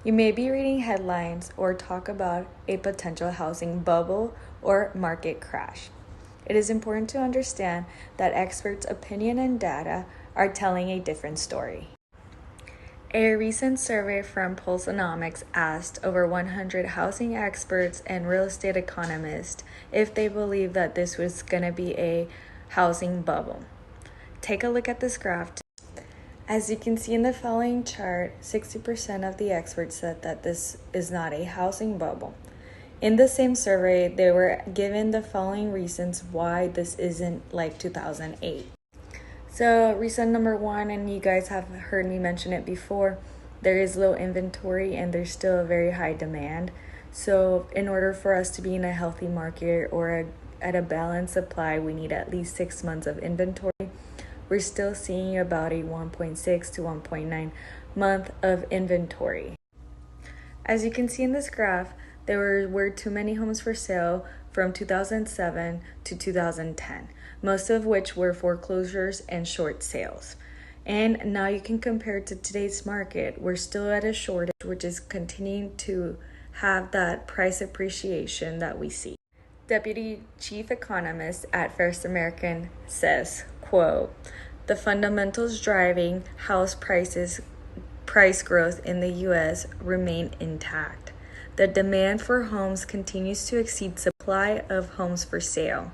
You may be reading headlines or talk about a potential housing bubble or market crash. It is important to understand that experts' opinion and data are telling a different story. A recent survey from Pulseonomics asked over 100 housing experts and real estate economists if they believe that this was going to be a housing bubble. Take a look at this graph. As you can see in the following chart, 60% of the experts said that this is not a housing bubble. In the same survey, they were given the following reasons why this isn't like 2008. So reason number one, and you guys have heard me mention it before, there is low inventory and there's still a very high demand. So in order for us to be in a healthy market or at a balanced supply, we need at least 6 months of inventory. We're still seeing about a 1.6 to 1.9 month of inventory. As you can see in this graph, there were too many homes for sale from 2007 to 2010, most of which were foreclosures and short sales. And now you can compare it to today's market. We're still at a shortage, which is continuing to have that price appreciation that we see. Deputy Chief Economist at First American says, quote, "The fundamentals driving house price growth in the U.S. remain intact. The demand for homes continues to exceed supply of homes for sale,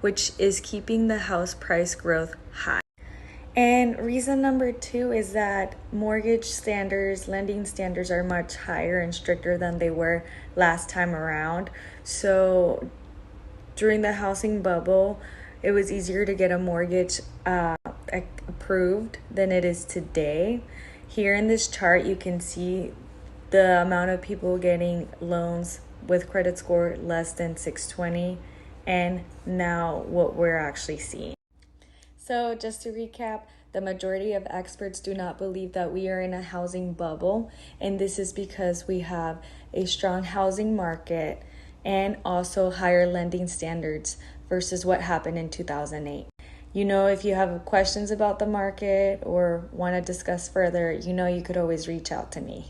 which is keeping the house price growth high." And reason number two is that mortgage standards, lending standards are much higher and stricter than they were last time around. So during the housing bubble, it was easier to get a mortgage approved than it is today. Here in this chart, you can see the amount of people getting loans with credit score less than 620 and now what we're actually seeing. So just to recap, the majority of experts do not believe that we are in a housing bubble, and this is because we have a strong housing market and also higher lending standards versus what happened in 2008. If you have questions about the market or want to discuss further, you could always reach out to me.